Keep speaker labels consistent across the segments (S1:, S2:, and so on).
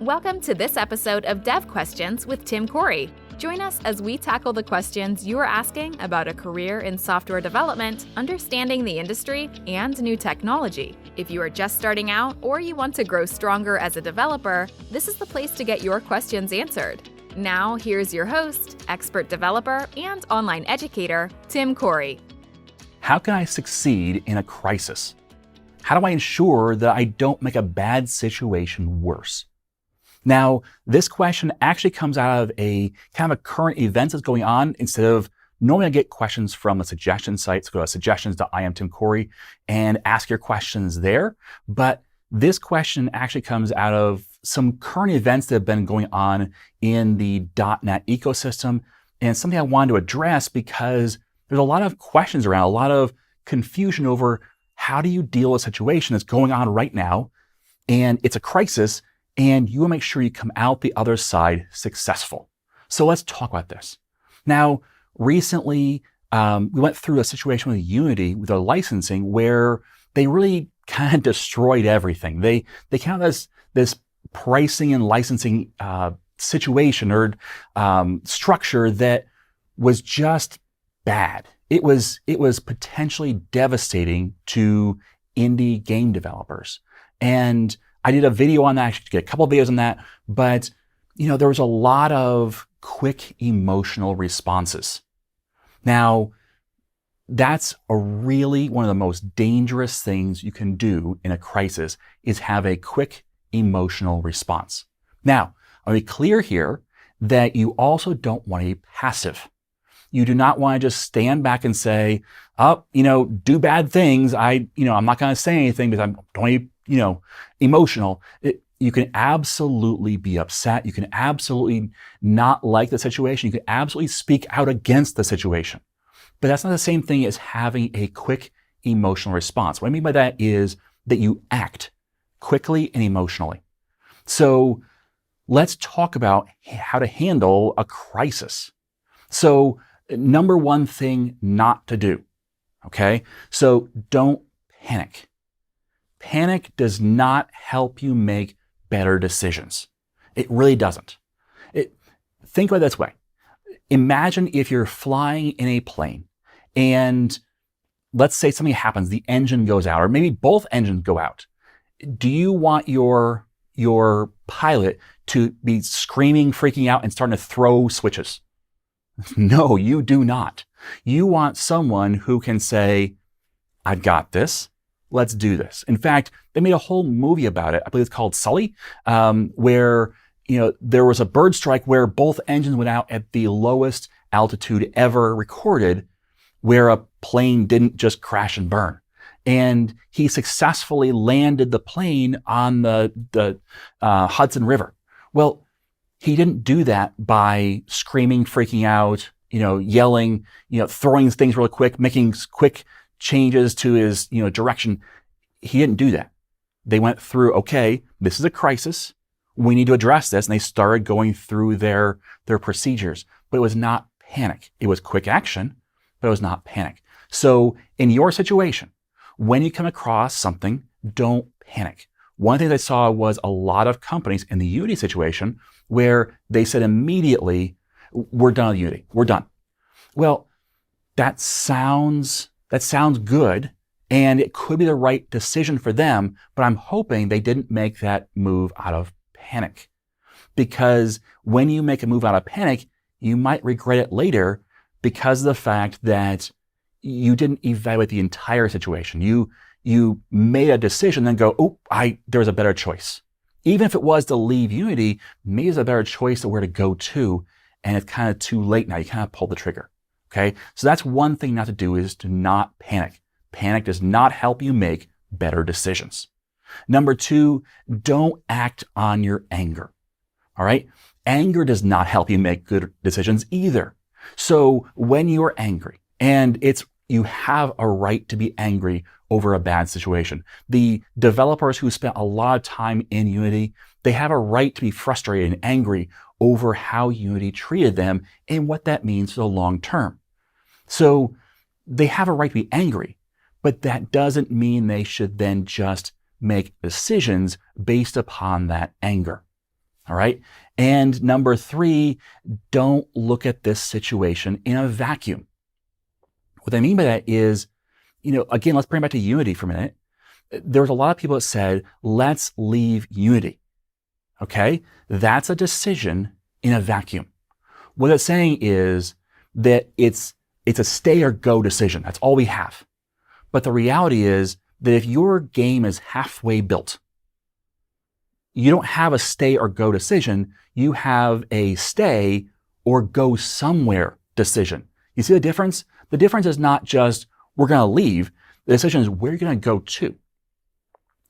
S1: Welcome to this episode of Dev Questions with Tim Corey. Join us as we tackle the questions you are asking about a career in software development, understanding the industry, and new technology. If you are just starting out or you want to grow stronger as a developer, this is the place to get your questions answered. Now, here's your host, expert developer, and online educator, Tim Corey.
S2: How can I succeed in a crisis? How do I ensure that I don't make a bad situation worse? Now, this question actually comes out of a kind of a current event that's going on. Instead of normally I get questions from the suggestion sites, go to suggestions.iamtimcorey and ask your questions there. But this question actually comes out of some current events that have been going on in the .NET ecosystem, and something I wanted to address because there's a lot of questions around, a lot of confusion over how do you deal with a situation that's going on right now, and it's a crisis, and you want to make sure you come out the other side successful. So let's talk about this. Now, recently, we went through a situation with Unity with their licensing where they really kind of destroyed everything. They kind of this pricing and licensing situation or structure that was just bad. It was potentially devastating to indie game developers. And I did a video on that, actually get a couple of videos on that, but there was a lot of quick emotional responses. Now, that's really one of the most dangerous things you can do in a crisis is have a quick emotional response. Now, I'll be clear here that you also don't want to be passive. You do not want to just stand back and say, do bad things. I'm not going to say anything because I'm don't emotional. You can absolutely be upset. You can absolutely not like the situation. You can absolutely speak out against the situation. But that's not the same thing as having a quick emotional response. What I mean by that is that you act quickly and emotionally. So let's talk about how to handle a crisis. So number one thing not to do, okay? So don't panic. Panic does not help you make better decisions. It really doesn't. Think about it this way. Imagine if you're flying in a plane and let's say something happens, the engine goes out, or maybe both engines go out. Do you want your pilot to be screaming, freaking out, and starting to throw switches? No, you do not. You want someone who can say, I've got this. Let's do this. In fact, they made a whole movie about it. I believe it's called Sully, where there was a bird strike where both engines went out at the lowest altitude ever recorded, where a plane didn't just crash and burn. And he successfully landed the plane on the Hudson River. Well, he didn't do that by screaming, freaking out, yelling, throwing things really quick, making quick changes to his, direction. He didn't do that. They went through, okay, this is a crisis. We need to address this. And they started going through their procedures, but it was not panic. It was quick action, but it was not panic. So in your situation, when you come across something, don't panic. One thing I saw was a lot of companies in the Unity situation where they said immediately, we're done with Unity. We're done. Well, that sounds good, and it could be the right decision for them, but I'm hoping they didn't make that move out of panic. Because when you make a move out of panic, you might regret it later because of the fact that you didn't evaluate the entire situation. You made a decision, then go, there's a better choice. Even if it was to leave Unity, maybe there's a better choice of where to go to, and it's kind of too late now. You kind of pull the trigger. Okay, so that's one thing not to do is to not panic. Panic does not help you make better decisions. Number two, don't act on your anger. All right, anger does not help you make good decisions either. So when you're angry, and you have a right to be angry over a bad situation. The developers who spent a lot of time in Unity, they have a right to be frustrated and angry over how Unity treated them and what that means for the long term. So they have a right to be angry, but that doesn't mean they should then just make decisions based upon that anger. All right. And number 3, don't look at this situation in a vacuum. What I mean by that is, again, let's bring it back to Unity for a minute. There was a lot of people that said, let's leave Unity. Okay. That's a decision in a vacuum. What it's saying is that it's a stay or go decision. That's all we have. But the reality is that if your game is halfway built, you don't have a stay or go decision. You have a stay or go somewhere decision. You see the difference? The difference is not just we're going to leave. The decision is where you're going to go to.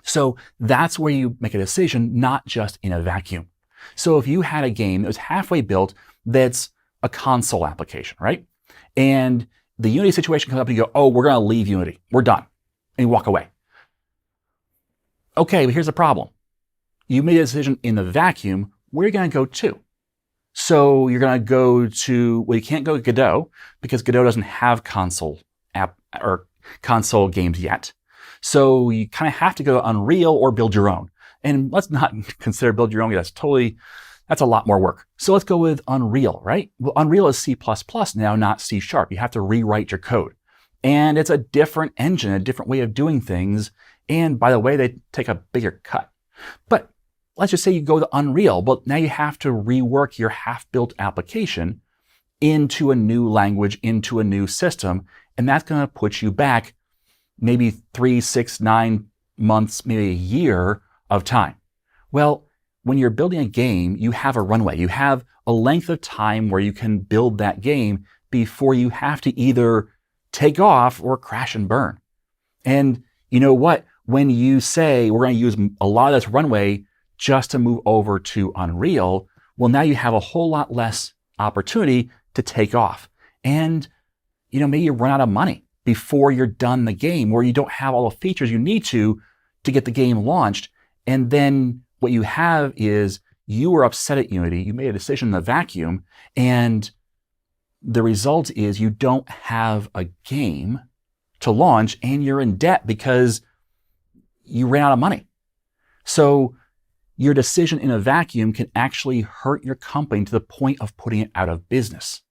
S2: So that's where you make a decision, not just in a vacuum. So if you had a game that was halfway built that's a console application, right? And the Unity situation comes up and you go, oh, we're going to leave Unity. We're done. And you walk away. Okay, but here's the problem. You made a decision in the vacuum. Where are you going to go to? So you're going to go to, well, you can't go to Godot because Godot doesn't have console app or console games yet. So you kind of have to go to Unreal or build your own. And let's not consider build your own. That's a lot more work. So let's go with Unreal, right? Well, Unreal is C++ now, not C#. You have to rewrite your code. And it's a different engine, a different way of doing things. And by the way, they take a bigger cut. But let's just say you go to Unreal, but now you have to rework your half-built application into a new language, into a new system. And that's going to put you back maybe 3, 6, 9 months, maybe a year of time. Well, when you're building a game, you have a runway. You have a length of time where you can build that game before you have to either take off or crash and burn. And you know what? When you say we're going to use a lot of this runway just to move over to Unreal, well, now you have a whole lot less opportunity to take off. And, maybe you run out of money before you're done the game, where you don't have all the features you need to get the game launched. And then what you have is you were upset at Unity, you made a decision in the vacuum, and the result is you don't have a game to launch and you're in debt because you ran out of money. So your decision in a vacuum can actually hurt your company to the point of putting it out of business,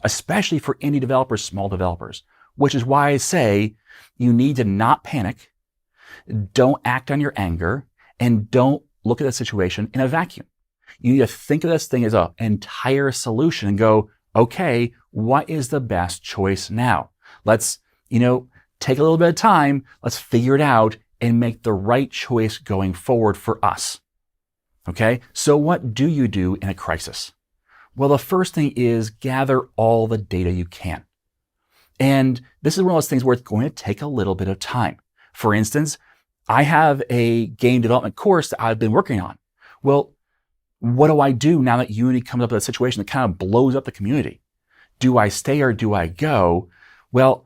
S2: especially for indie developers, small developers, which is why I say you need to not panic, don't act on your anger, and don't look at the situation in a vacuum. You need to think of this thing as an entire solution and go, okay, what is the best choice now? Let's, take a little bit of time, let's figure it out and make the right choice going forward for us. Okay, so what do you do in a crisis? Well, the first thing is gather all the data you can. And this is one of those things where it's going to take a little bit of time. For instance, I have a game development course that I've been working on. Well, what do I do now that Unity comes up with a situation that kind of blows up the community? Do I stay or do I go? Well,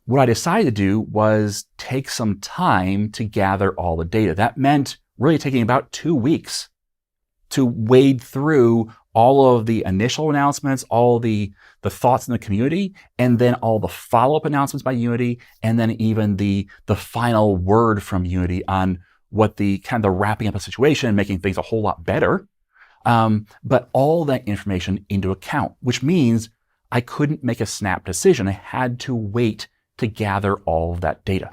S2: what I decided to do was take some time to gather all the data. That meant really taking about 2 weeks to wade through all of the initial announcements, all the thoughts in the community, and then all the follow-up announcements by Unity, and then even the final word from Unity on what the wrapping up the situation and making things a whole lot better. But all that information into account, which means I couldn't make a snap decision. I had to wait to gather all of that data.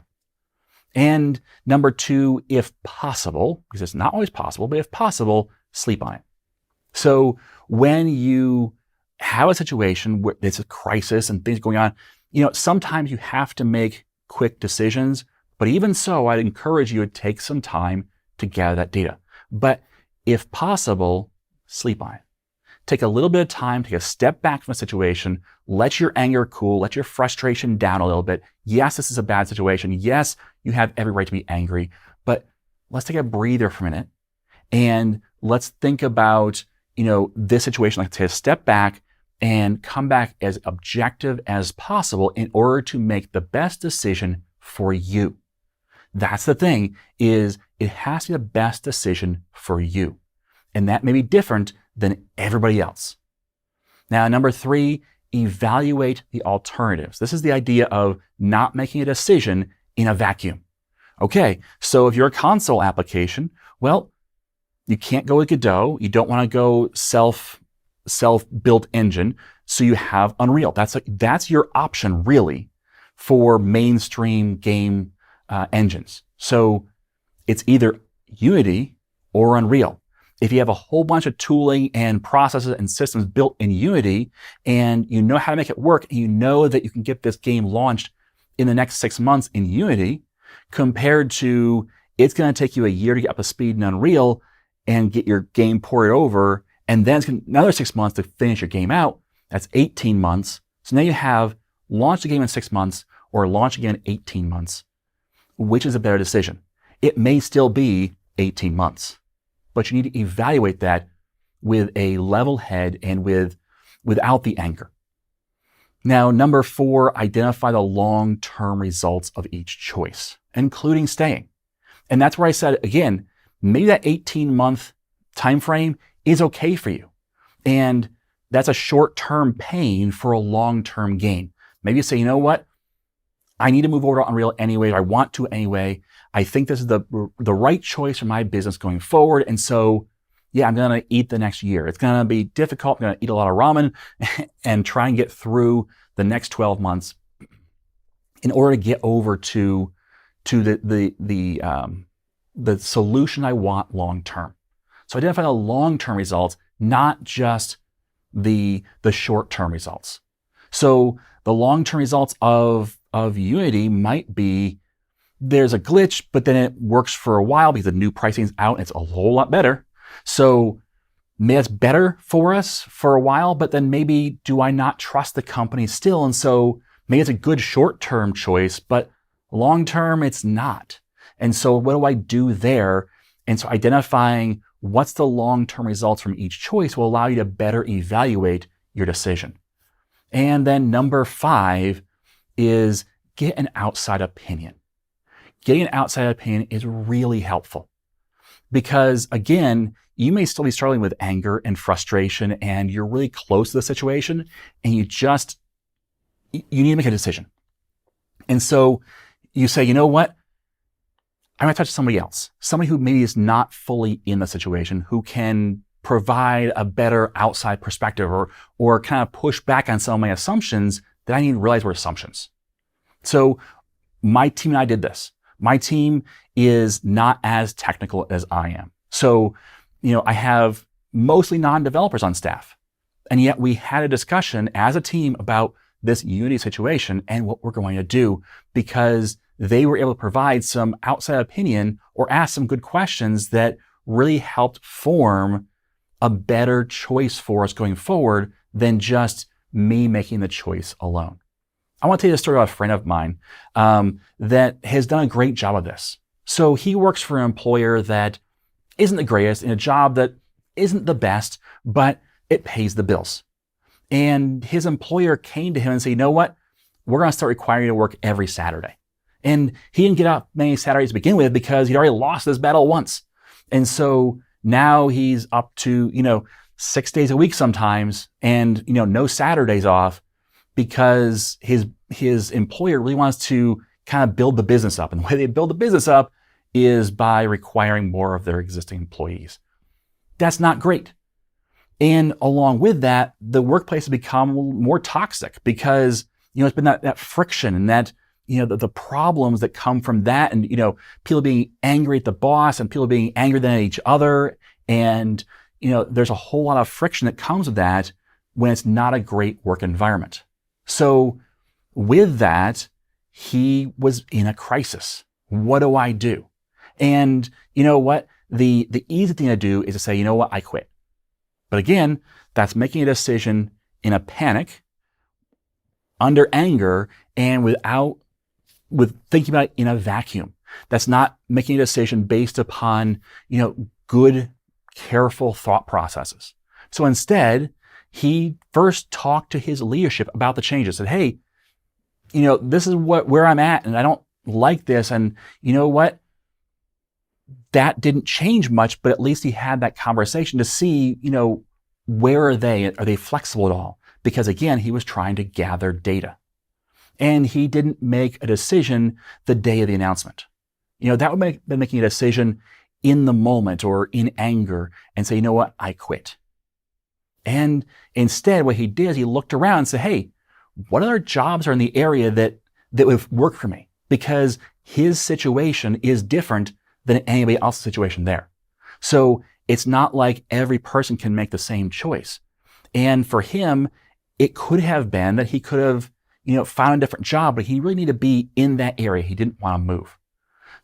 S2: And number 2, if possible, because it's not always possible, but if possible, sleep on it. So when you have a situation where there's a crisis and things going on, sometimes you have to make quick decisions. But even so, I'd encourage you to take some time to gather that data. But if possible, sleep on it. Take a little bit of time, take a step back from the situation, let your anger cool, let your frustration down a little bit. Yes, this is a bad situation. Yes, you have every right to be angry, but let's take a breather for a minute and let's think about, this situation, like take a step back and come back as objective as possible in order to make the best decision for you. That's the thing, is it has to be the best decision for you. And that may be different than everybody else. Now, number 3, evaluate the alternatives. This is the idea of not making a decision in a vacuum. Okay, so if you're a console application, well, You can't go with Godot. You don't want to go self-built engine. So you have Unreal. That's your option really for mainstream game engines. So it's either Unity or Unreal. If you have a whole bunch of tooling and processes and systems built in Unity and you know how to make it work and you know that you can get this game launched in the next 6 months in Unity compared to it's going to take you a year to get up to speed in Unreal and get your game ported over, and then it's going to another 6 months to finish your game out. That's 18 months. So now you have launched the game in 6 months or launch again in 18 months. Which is a better decision? It may still be 18 months, but you need to evaluate that with a level head and without the anger. Now, number 4, identify the long-term results of each choice, including staying. And that's where I said, again, maybe that 18-month time frame is okay for you. And that's a short-term pain for a long-term gain. Maybe you say, you know what? I need to move over to Unreal anyway. I want to anyway. I think this is the right choice for my business going forward. And so, yeah, I'm going to eat the next year. It's going to be difficult. I'm going to eat a lot of ramen and try and get through the next 12 months in order to get over to the solution I want long term. So identify the long term results, not just the short term results. So the long term results of Unity might be there's a glitch, but then it works for a while because the new pricing is out and it's a whole lot better. So maybe it's better for us for a while, but then maybe do I not trust the company still? And so maybe it's a good short-term choice, but long-term it's not. And so what do I do there? And so identifying what's the long-term results from each choice will allow you to better evaluate your decision. And then number 5 is get an outside opinion. Getting an outside opinion is really helpful because, again, you may still be struggling with anger and frustration and you're really close to the situation and you need to make a decision. And so you say, you know what? I'm going to touch somebody else, somebody who maybe is not fully in the situation, who can provide a better outside perspective or kind of push back on some of my assumptions that I didn't realize were assumptions. So my team and I did this. My team is not as technical as I am. So, I have mostly non-developers on staff. And yet we had a discussion as a team about this Unity situation and what we're going to do because they were able to provide some outside opinion or ask some good questions that really helped form a better choice for us going forward than just me making the choice alone. I want to tell you the story about a friend of mine that has done a great job of this. So he works for an employer that isn't the greatest in a job that isn't the best, but it pays the bills. And his employer came to him and said, you know what? We're going to start requiring you to work every Saturday. And he didn't get out many Saturdays to begin with because he'd already lost this battle once. And so now he's up to, 6 days a week sometimes and, no Saturdays off because his employer really wants to kind of build the business up. And the way they build the business up is by requiring more of their existing employees. That's not great. And along with that, the workplace has become more toxic because, it's been that friction and that, the problems that come from that and, people being angry at the boss and people being angry then at each other. And, there's a whole lot of friction that comes with that when it's not a great work environment. So with that, he was in a crisis. What do I do? And you know what? The easy thing to do is to say, you know what? I quit. But again, that's making a decision in a panic, under anger, and with thinking about it in a vacuum. That's not making a decision based upon, good, careful thought processes. So instead, he first talked to his leadership about the changes. Said, hey, this is where I'm at, and I don't like this. And you know what? That didn't change much, but at least he had that conversation to see, where are they? Are they flexible at all? Because again, he was trying to gather data. And he didn't make a decision the day of the announcement. That would be making a decision in the moment or in anger and say, you know what, I quit. And instead, what he did is he looked around and said, hey, what other jobs are in the area that would work for me? Because his situation is different than anybody else's situation there. So it's not like every person can make the same choice. And for him, it could have been that he could have, found a different job, but he really needed to be in that area. He didn't want to move.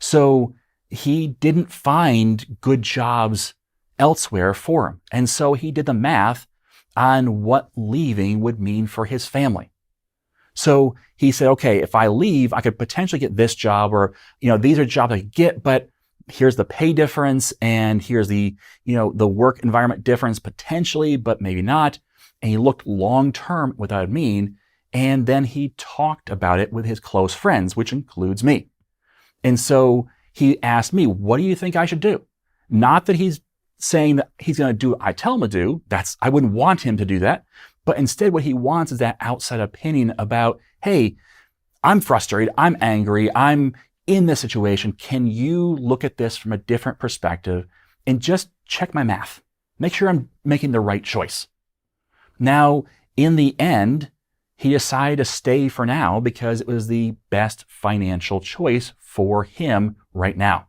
S2: So he didn't find good jobs elsewhere for him. And so he did the math on what leaving would mean for his family. So he said, okay, if I leave, I could potentially get this job, or, these are jobs I could get, but here's the pay difference, and here's the work environment difference potentially, but maybe not. And he looked long-term what that would mean. And then he talked about it with his close friends, which includes me. And so he asked me, what do you think I should do? Not that he's saying that he's going to do what I tell him to do. I wouldn't want him to do that. But instead, what he wants is that outside opinion about, hey, I'm frustrated, I'm angry, I'm in this situation. Can you look at this from a different perspective and just check my math? Make sure I'm making the right choice. Now, in the end, he decided to stay for now because it was the best financial choice for him right now.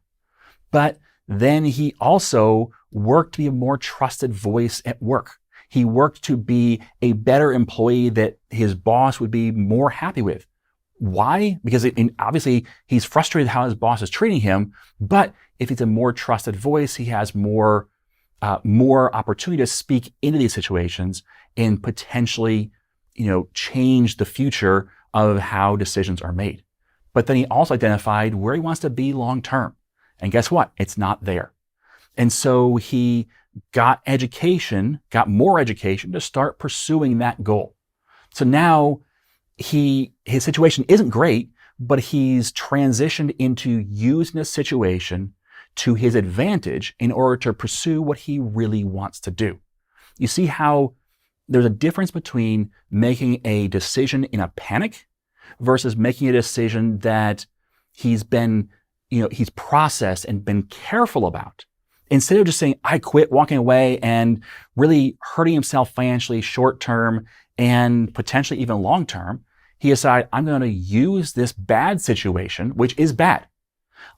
S2: But then he also worked to be a more trusted voice at work. He worked to be a better employee that his boss would be more happy with. Why? Because obviously he's frustrated how his boss is treating him, but if he's a more trusted voice, he has more opportunity to speak into these situations and potentially change the future of how decisions are made. But then he also identified where he wants to be long term. And guess what? It's not there. And so he got more education to start pursuing that goal. So now his situation isn't great, but he's transitioned into using this situation to his advantage in order to pursue what he really wants to do. You see how there's a difference between making a decision in a panic versus making a decision that he's processed and been careful about. Instead of just saying, I quit, walking away and really hurting himself financially short term and potentially even long term, he decided, I'm going to use this bad situation, which is bad.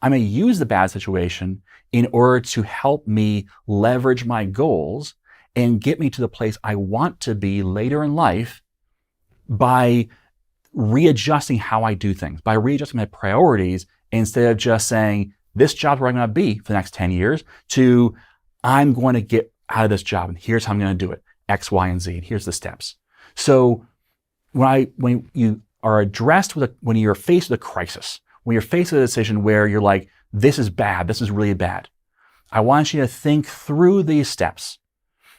S2: I'm going to use the bad situation in order to help me leverage my goals and get me to the place I want to be later in life by readjusting how I do things, by readjusting my priorities, instead of just saying, this job's where I'm going to be for the next 10 years, to I'm going to get out of this job and here's how I'm going to do it, X, Y, and Z, and here's the steps. So when you are addressed when you're faced with a crisis, when you're faced with a decision where you're like, this is bad, this is really bad, I want you to think through these steps.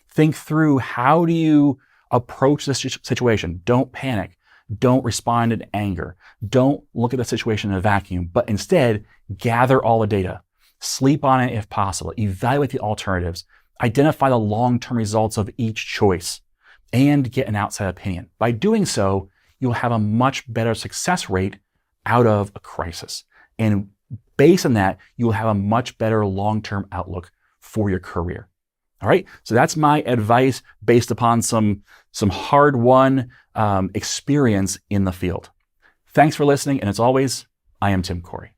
S2: Think through, how do you approach this situation? Don't panic. Don't respond in anger. Don't look at the situation in a vacuum, but instead gather all the data. Sleep on it if possible. Evaluate the alternatives. Identify the long-term results of each choice and get an outside opinion. By doing so, you'll have a much better success rate out of a crisis. And based on that, you will have a much better long-term outlook for your career. All right, so that's my advice based upon some hard-won experience in the field. Thanks for listening, and as always, I am Tim Corey.